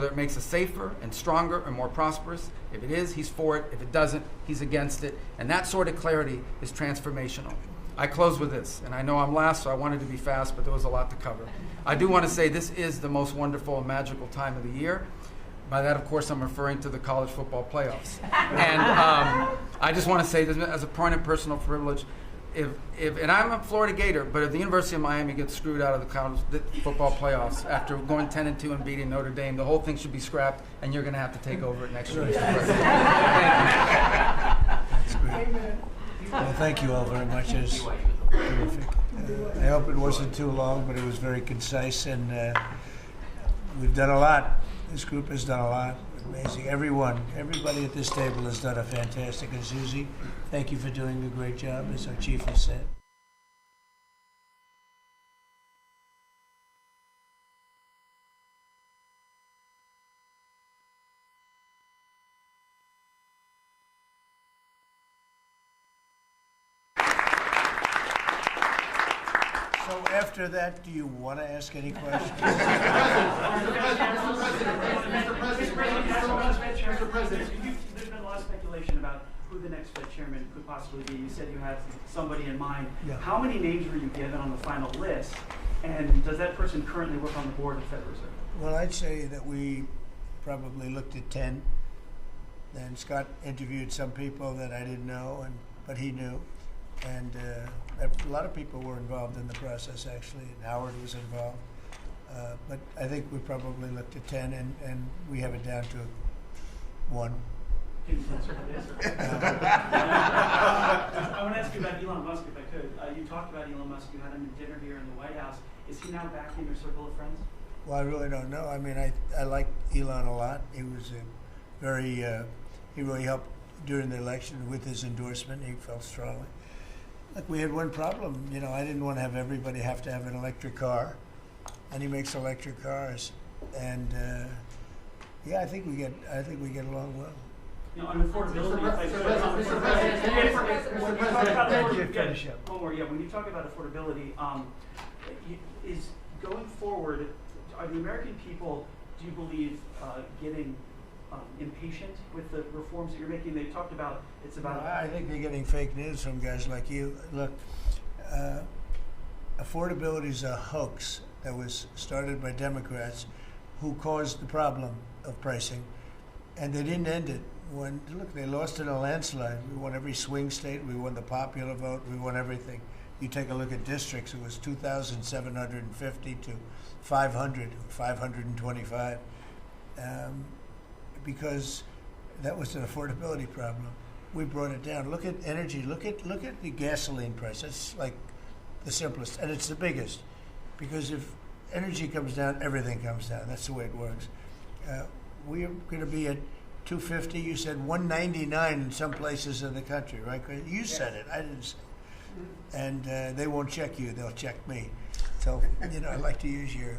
Whether it makes us safer and stronger and more prosperous. If it is, he's for it. If it doesn't, he's against it. And that sort of clarity is transformational. I close with this, and I know I'm last, so I wanted to be fast, but there was a lot to cover. I do want to say this is the most wonderful and magical time of the year. By that, of course, I'm referring to the college football playoffs. And I just want to say this as a point of personal privilege. And I'm a Florida Gator, but if the University of Miami gets screwed out of the college football playoffs after going 10-2 and beating Notre Dame, the whole thing should be scrapped, and you're going to have to take over it next year, Mr. President. That's great. Well, thank you all very much. It was terrific. I hope it wasn't too long, but it was very concise, and we've done a lot. This group has done a lot. Amazing. Everybody at this table has done a fantastic. And Susie, thank you for doing a great job, as our chief has said. So after that, do you want to ask any questions? Mr. President, there's been a lot of speculation about who the next Fed chairman could possibly be. You said you had somebody in mind. Yeah. How many names were you given on the final list? And does that person currently work on the board of the Federal Reserve? Well, I'd say that we probably looked at 10. Then Scott interviewed some people that I didn't know, but he knew. And a lot of people were involved in the process, actually, and Howard was involved. But I think we probably looked at 10, and we have it down to 1. Can you answer that? I want to ask you about Elon Musk, if I could. You talked about Elon Musk. You had him at dinner here in the White House. Is he now back in your circle of friends? Well, I really don't know. I mean, I like Elon a lot. He was he really helped during the election with his endorsement. He felt strongly. Look, we had one problem. You know, I didn't want to have everybody have to have an electric car, and he makes electric cars. And yeah, I think we get along well. You know, on affordability, when you talk about affordability, is going forward, are the American people, do you believe, getting impatient with the reforms that you're making? They talked about I think they're getting fake news from guys like you. Look, affordability is a hoax that was started by Democrats who caused the problem of pricing, and they didn't end it. They lost in a landslide. We won every swing state. We won the popular vote. We won everything. You take a look at districts, it was 2,750 to 525. Because that was an affordability problem. We brought it down. Look at energy. Look at the gasoline price. That's like the simplest, and it's the biggest. Because if energy comes down, everything comes down. That's the way it works. We are going to be at 250. You said 199 in some places in the country, right? You said it. I didn't say it. And they won't check you. They'll check me. So, I like to use your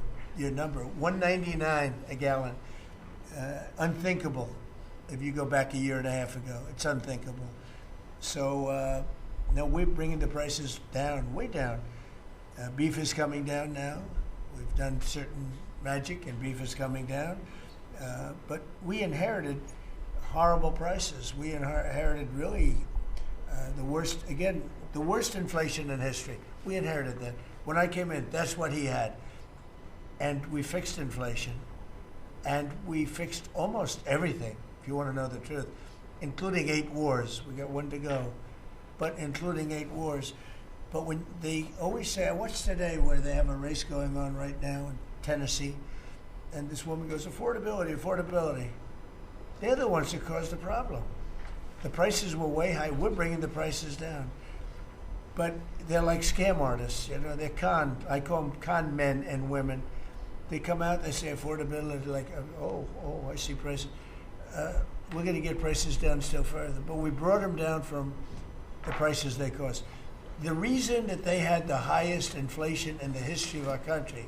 number. 199 a gallon. Unthinkable if you go back a year and a half ago. It's unthinkable. So, no, we're bringing the prices down, way down. Beef is coming down now. We've done certain magic, and beef is coming down. But we inherited horrible prices. We inherited really the worst inflation in history. We inherited that. When I came in, that's what he had. And we fixed inflation. And we fixed almost everything, if you want to know the truth, including 8 wars. We got 1 to go, but including 8 wars. But when they always say, I watched today where they have a race going on right now in Tennessee, and this woman goes, affordability. They're the ones that caused the problem. The prices were way high. We're bringing the prices down. But they're like scam artists. They're I call them con men and women. They come out, they say affordability, like, oh, I see prices. We're going to get prices down still further. But we brought them down from the prices they cost. The reason that they had the highest inflation in the history of our country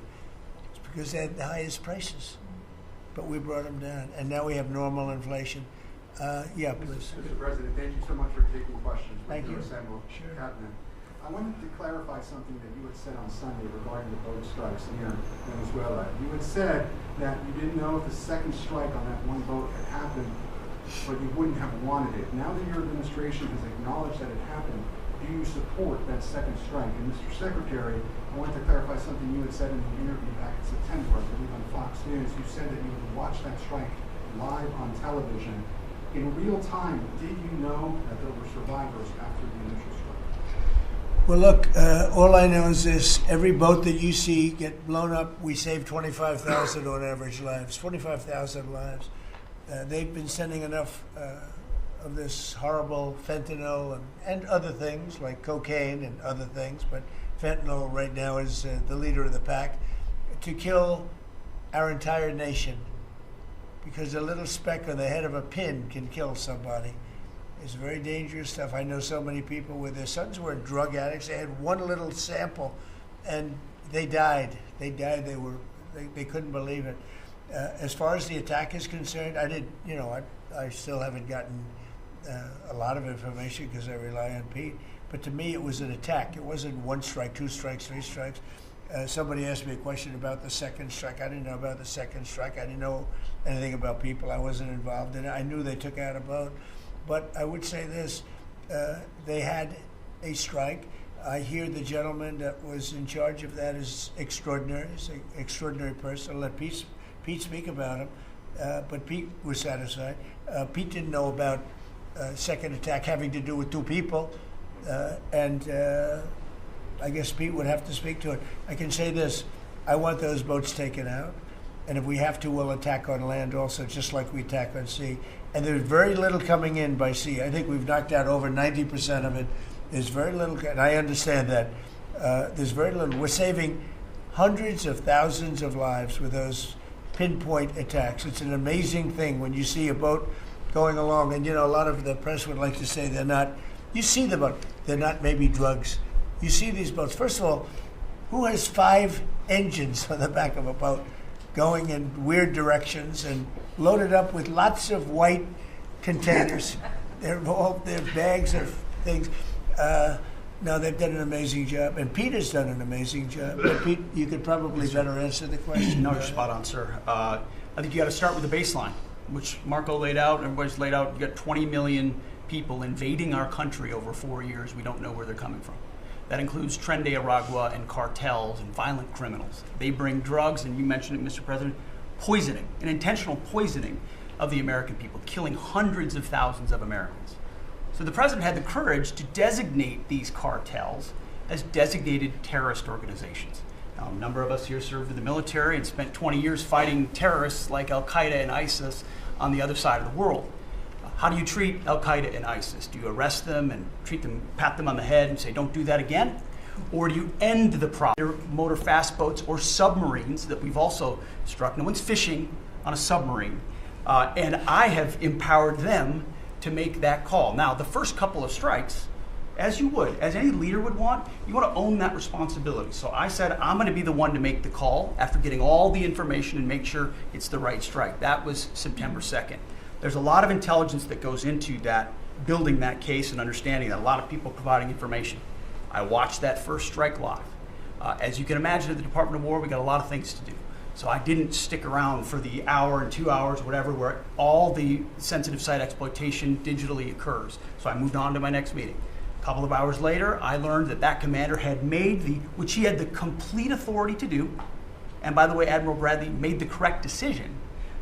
is because they had the highest prices. But we brought them down, and now we have normal inflation. Yeah, please. Mr. President, thank you so much for taking questions. Thank you. Assembled Sure. Cabinet. I wanted to clarify something that you had said on Sunday regarding the boat strikes near Venezuela. You had said that you didn't know if the second strike on that one boat had happened, but you wouldn't have wanted it. Now that your administration has acknowledged that it happened, do you support that second strike? And Mr. Secretary, I wanted to clarify something you had said in the interview back in September, I believe on Fox News. You said that you would watch that strike live on television. In real time, did you know that there were survivors after the initial strike? Well, look, all I know is this. Every boat that you see get blown up, we save 25,000 on average lives, 25,000 lives. They've been sending enough of this horrible fentanyl and other things like cocaine and other things, but fentanyl right now is the leader of the pack, to kill our entire nation. Because a little speck on the head of a pin can kill somebody. It's very dangerous stuff. I know so many people where their sons were drug addicts. They had one little sample, and they died. They died. They couldn't believe it. As far as the attack is concerned, I still haven't gotten a lot of information because I rely on Pete. But to me, it was an attack. It wasn't one strike, two strikes, three strikes. Somebody asked me a question about the second strike. I didn't know about the second strike. I didn't know anything about people. I wasn't involved in it. I knew they took out a boat. But I would say this, they had a strike. I hear the gentleman that was in charge of that is extraordinary. He's an extraordinary person. I'll let Pete speak about him. But Pete was satisfied. Pete didn't know about second attack having to do with two people. I guess Pete would have to speak to it. I can say this, I want those boats taken out. And if we have to, we'll attack on land also, just like we attack on sea. And there's very little coming in by sea. I think we've knocked out over 90% of it. There's very little, and I understand that. There's very little. We're saving hundreds of thousands of lives with those pinpoint attacks. It's an amazing thing when you see a boat going along. And, a lot of the press would like to say they're not. You see the boat. They're not maybe drugs. You see these boats. First of all, who has 5 engines on the back of a boat going in weird directions and loaded up with lots of white containers? They're bags of things. No, they've done an amazing job. And Pete has done an amazing job. But Pete, you could probably better answer the question. No, you're spot on, sir. I think you got to start with the baseline, which Marco laid out, everybody's laid out. You got 20 million people invading our country over 4 years. We don't know where they're coming from. That includes Tren de Aragua and cartels and violent criminals. They bring drugs, and you mentioned it, Mr. President, poisoning, an intentional poisoning of the American people, killing hundreds of thousands of Americans. So the president had the courage to designate these cartels as designated terrorist organizations. Now, a number of us here served in the military and spent 20 years fighting terrorists like Al-Qaeda and ISIS on the other side of the world. How do you treat Al-Qaeda and ISIS? Do you arrest them and treat them, pat them on the head and say, don't do that again? Or do you end the problem? Motor fast boats or submarines that we've also struck. No one's fishing on a submarine. And I have empowered them to make that call. Now, the first couple of strikes, as you would, as any leader would want, you want to own that responsibility. So I said, I'm going to be the one to make the call after getting all the information and make sure it's the right strike. That was September 2nd. There's a lot of intelligence that goes into that, building that case and understanding that, a lot of people providing information. I watched that first strike live. As you can imagine, at the Department of War, we got a lot of things to do. So I didn't stick around for the hour and 2 hours, whatever, where all the sensitive site exploitation digitally occurs. So I moved on to my next meeting. A couple of hours later, I learned that that commander had made which he had the complete authority to do, and by the way, Admiral Bradley made the correct decision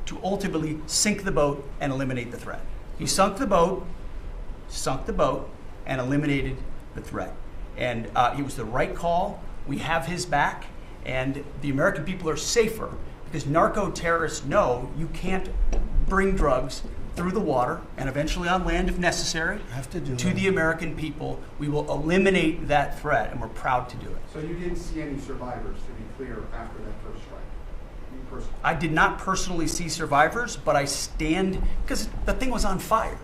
to ultimately sink the boat and eliminate the threat. He sunk the boat, and eliminated the threat. And it was the right call. We have his back, and the American people are safer because narco-terrorists know you can't bring drugs through the water and eventually on land if necessary to the American people. We will eliminate that threat, and we're proud to do it. So you didn't see any survivors, to be clear, after that first strike? I did not personally see survivors, but I stand, because the thing was on fire.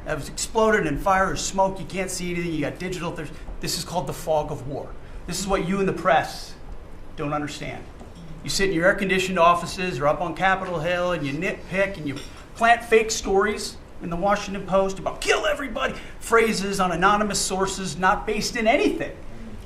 It was exploded in fire or smoke. You can't see anything. You got digital. This is called the fog of war. This is what you in the press don't understand. You sit in your air-conditioned offices or up on Capitol Hill and you nitpick and you plant fake stories in the Washington Post about kill everybody, phrases on anonymous sources not based in anything.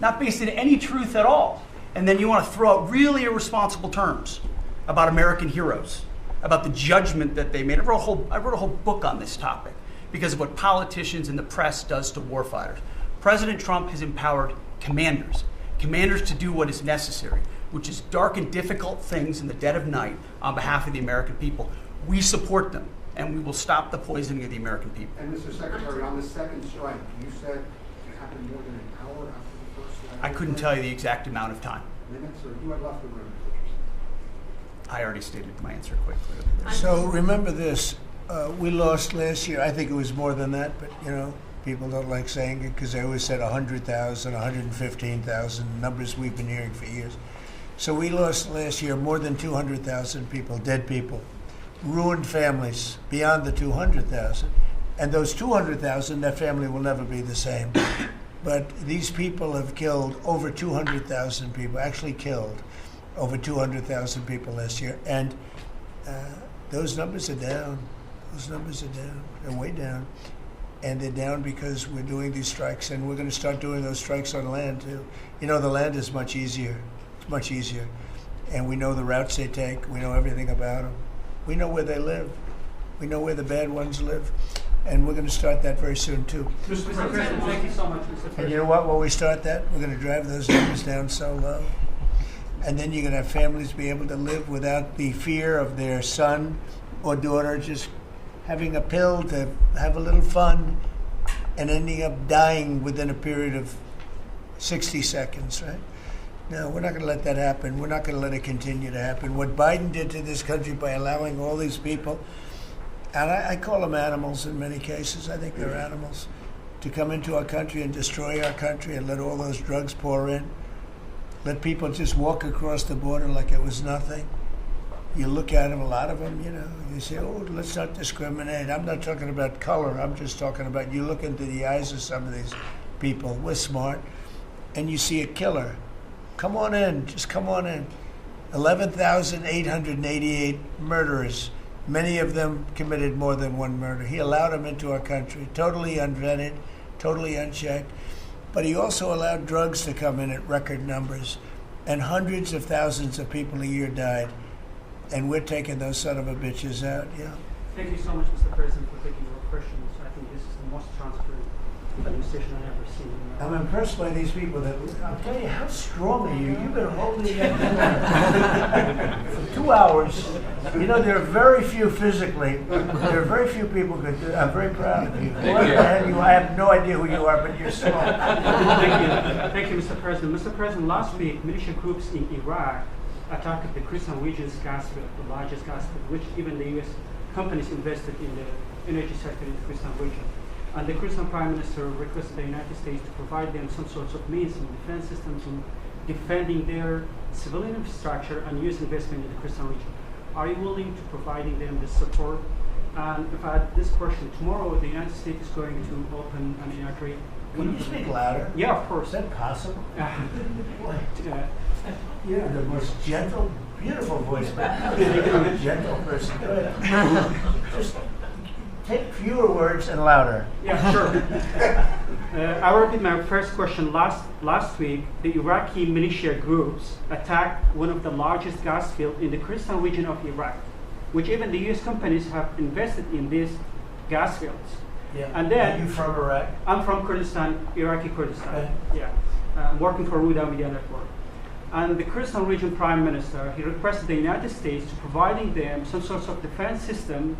not based in any truth at all. And then you want to throw out really irresponsible terms about American heroes, about the judgment that they made. I wrote a whole book on this topic because of what politicians and the press does to warfighters. President Trump has empowered commanders to do what is necessary, which is dark and difficult things in the dead of night on behalf of the American people. We support them, and we will stop the poisoning of the American people. And Mr. Secretary, on the second strike, you said it happened more than an hour after the first strike? I couldn't tell you the exact amount of time. Minutes, or you had left the room? I already stated my answer quite clearly. So remember this, we lost last year, I think it was more than that, but people don't like saying it because they always said 100,000, 115,000, numbers we've been hearing for years. So we lost last year more than 200,000 people, dead people, ruined families beyond the 200,000. And those 200,000, that family will never be the same. But these people have killed over 200,000 people, actually killed over 200,000 people last year. And those numbers are down. Those numbers are down. They're way down. And they're down because we're doing these strikes, and we're going to start doing those strikes on land, too. The land is much easier. It's much easier. And we know the routes they take. We know everything about them. We know where they live. We know where the bad ones live. And we're going to start that very soon, too. Mr. President, thank you so much, Mr. President. And you know what? When we start that, we're going to drive those numbers down so low. And then you're going to have families be able to live without the fear of their son or daughter just having a pill to have a little fun and ending up dying within a period of 60 seconds, right? No, we're not going to let that happen. We're not going to let it continue to happen. What Biden did to this country by allowing all these people, and I call them animals in many cases, I think they're animals, to come into our country and destroy our country and let all those drugs pour in, let people just walk across the border like it was nothing. You look at them, a lot of them, you say, oh, let's not discriminate. I'm not talking about color. I'm just talking about you look into the eyes of some of these people. We're smart. And you see a killer. Come on in. Just come on in. 11,888 murderers. Many of them committed more than one murder. He allowed them into our country, totally unvetted, totally unchecked. But he also allowed drugs to come in at record numbers. And hundreds of thousands of people a year died. And we're taking those son of a bitches out, Thank you so much, Mr. President, for taking your questions. I think this is the most transparent administration I've ever seen. I'm impressed by these people. I'll tell you, how strong are you? You've been holding that for 2 hours. There are very few physically. There are very few people who could do it. I'm very proud of you. I have no idea who you are, but you're strong. Thank you, Mr. President. Mr. President, last week, militia groups in Iraq attacked the Christian region's gas field, the largest gas field, which even the U.S. companies invested in the energy sector in the Christian region. And the Christian Prime Minister requested the United States to provide them some sorts of means and defense systems in defending their civilian infrastructure and U.S. investment in the Christian region. Are you willing to providing them this support? And if I had this question, tomorrow the United States is going to open and inaugurate. Can you speak louder? Yeah, of course. Is that possible? You're the most gentle, beautiful voice, man. You're a gentle person. Go ahead. Just take fewer words and louder. Yeah, sure. I repeat my first question. Last week, the Iraqi militia groups attacked one of the largest gas fields in the Christian region of Iraq, which even the U.S. companies have invested in these gas fields. Yeah. And then, are you from Iraq? I'm from Kurdistan, Iraqi Kurdistan. Okay. Yeah. I'm working for Ruda Media Network. And the Christian region prime minister, he requested the United States to providing them some sort of defense system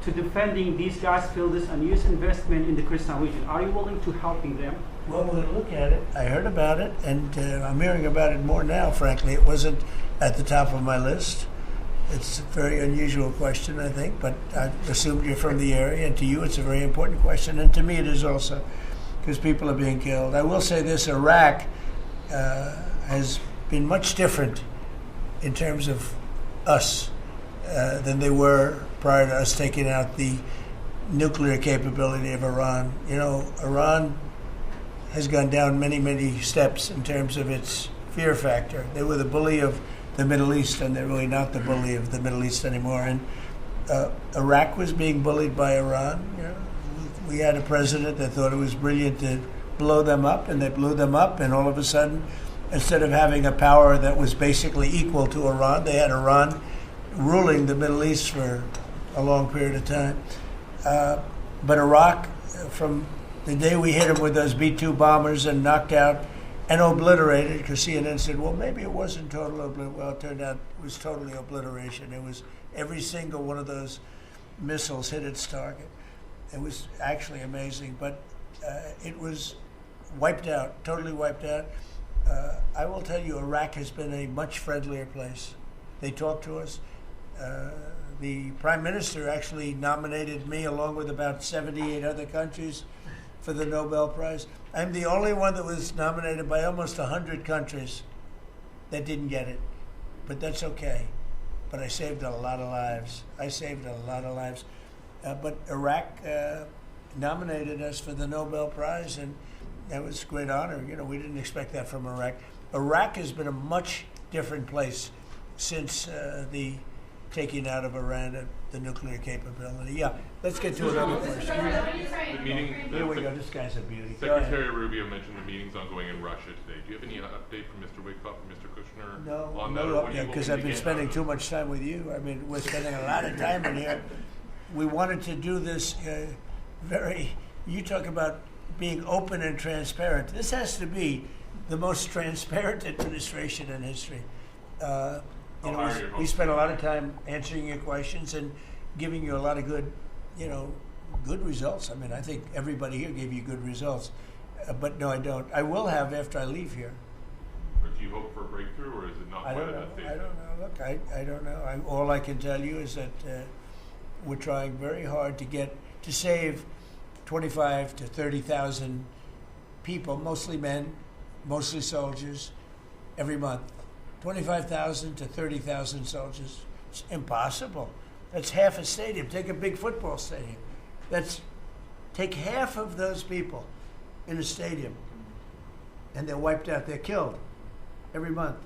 to defending these gas fields and U.S. investment in the Christian region. Are you willing to helping them? Well, we'll look at it. I heard about it, and I'm hearing about it more now, frankly. It wasn't at the top of my list. It's a very unusual question, I think, but I assumed you're from the area, and to you it's a very important question, and to me it is also, because people are being killed. I will say this, Iraq has been much different in terms of us than they were prior to us taking out the nuclear capability of Iran. Iran has gone down many, many steps in terms of its fear factor. They were the bully of the Middle East, and they're really not the bully of the Middle East anymore. And Iraq was being bullied by Iran. We had a president that thought it was brilliant to blow them up, and they blew them up, and all of a sudden, instead of having a power that was basically equal to Iran, they had Iran ruling the Middle East for a long period of time. But Iraq, from the day we hit them with those B-2 bombers and knocked out and obliterated, because CNN said, well, maybe it wasn't total obliteration. Well, it turned out it was totally obliteration. It was every single one of those missiles hit its target. It was actually amazing, but it was wiped out, totally wiped out. I will tell you, Iraq has been a much friendlier place. They talk to us. The Prime Minister actually nominated me, along with about 78 other countries, for the Nobel Prize. I'm the only one that was nominated by almost 100 countries that didn't get it. But that's okay. But I saved a lot of lives. But Iraq nominated us for the Nobel Prize, and that was a great honor. You know, we didn't expect that from Iraq. Iraq has been a much different place since the taking out of Iran the nuclear capability. Yeah, let's get to another question. The meeting, Here we go. This guy's a beauty. Go ahead. Secretary Rubio mentioned the meetings ongoing in Russia today. Do you have any update from Mr. Wickoff and Mr. Kushner on that? No update, because I've been spending too much time with you. I mean, we're spending a lot of time in here. We wanted to do this you talk about being open and transparent. This has to be the most transparent administration in history. We spent a lot of time answering your questions and giving you a lot of good results. I mean, I think everybody here gave you good results. But no, I don't. I will have after I leave here. Or do you hope for a breakthrough, or is it not quite at that stage? I don't know. Look, I don't know. All I can tell you is that we're trying very hard to save 25 to 30,000 people, mostly men, mostly soldiers, every month. 25,000 to 30,000 soldiers. It's impossible. That's half a stadium. Take a big football stadium. Take half of those people in a stadium, and they're wiped out. They're killed every month.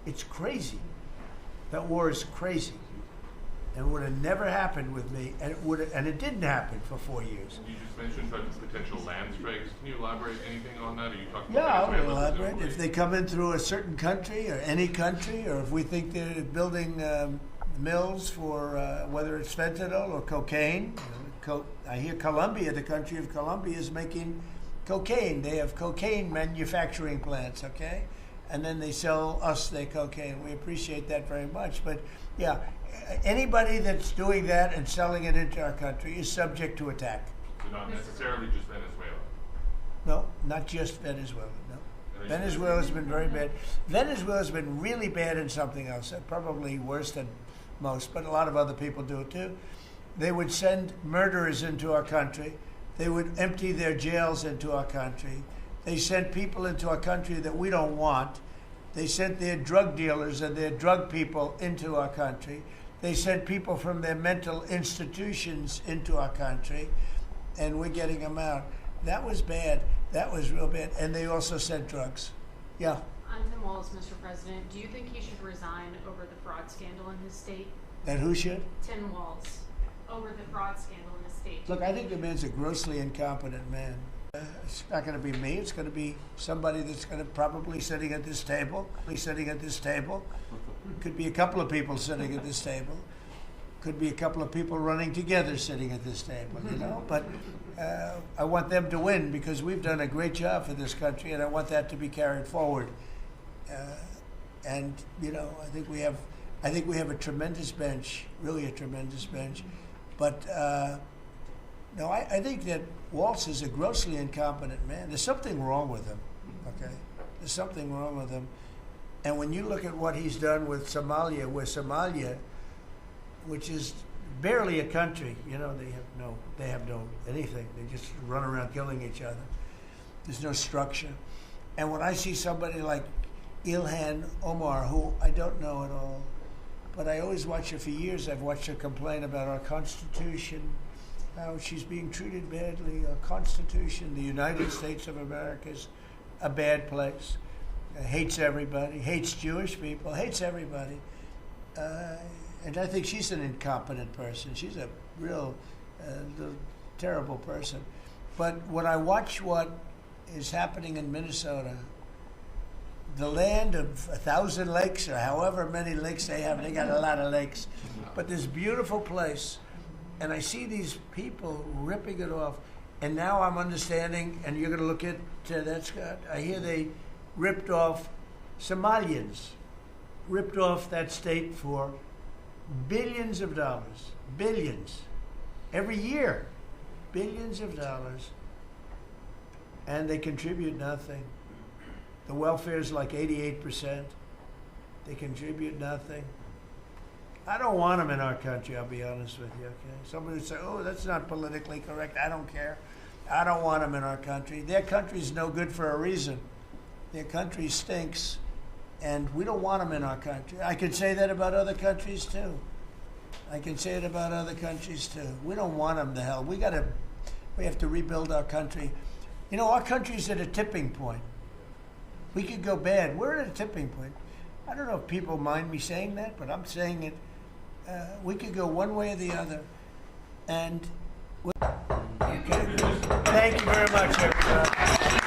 It's crazy. That war is crazy. And it would have never happened with me, and it didn't happen for 4 years. You just mentioned potential land strikes. Can you elaborate anything on that? Are you talking Yeah, about I'll elaborate. If they come in through a certain country or any country, or if we think they're building mills for whether it's fentanyl or cocaine. I hear Colombia, the country of Colombia, is making cocaine. They have cocaine manufacturing plants, okay? And then they sell us their cocaine. We appreciate that very much. But yeah, anybody that's doing that and selling it into our country is subject to attack. So not necessarily just Venezuela. No, not just Venezuela, no. Venezuela's been very bad. Venezuela's been really bad in something else, probably worse than most, but a lot of other people do it too. They would send murderers into our country. They would empty their jails into our country. They sent people into our country that we don't want. They sent their drug dealers and their drug people into our country. They sent people from their mental institutions into our country, and we're getting them out. That was bad. That was real bad. And they also sent drugs. Yeah. I'm Tim Walz, Mr. President. Do you think he should resign over the fraud scandal in his state? And who should? Tim Walz. Over the fraud scandal in his state. Look, I think the man's a grossly incompetent man. It's not going to be me. It's going to be somebody that's going to probably sitting at this table. Could be a couple of people sitting at this table. Could be a couple of people running together sitting at this table, you know. But I want them to win because we've done a great job for this country, and I want that to be carried forward. And you know, I think we have a tremendous bench, really a tremendous bench. But no, I think that Walz is a grossly incompetent man. There's something wrong with him. Okay, there's something wrong with him. And when you look at what he's done with Somalia, which is barely a country, you know, they have no anything. They just run around killing each other. There's no structure. And when I see somebody like Ilhan Omar, who I don't know at all, but I always watch her for years. I've watched her complain about our Constitution, how she's being treated badly. Our Constitution, the United States of America, is a bad place. Hates everybody, hates Jewish people, hates everybody. And I think she's an incompetent person. She's a real terrible person. But when I watch what is happening in Minnesota. The land of 1,000 lakes, or however many lakes they have, they got a lot of lakes. But this beautiful place, and I see these people ripping it off. And now I'm understanding, and you're going to look at that, Scott. I hear they ripped off Somalians, ripped off that state for billions of dollars, billions, every year, billions of dollars, and they contribute nothing. The welfare is like 88%. They contribute nothing. I don't want them in our country, I'll be honest with you, okay? Somebody would say, oh, that's not politically correct. I don't care. I don't want them in our country. Their country's no good for a reason. Their country stinks, and we don't want them in our country. I could say that about other countries, too. I can say it about other countries, too. We don't want them to hell. We have to rebuild our country. You know, our country's at a tipping point. We could go bad. We're at a tipping point. I don't know if people mind me saying that, but I'm saying it. We could go one way or the other. And okay. Thank you very much, everybody.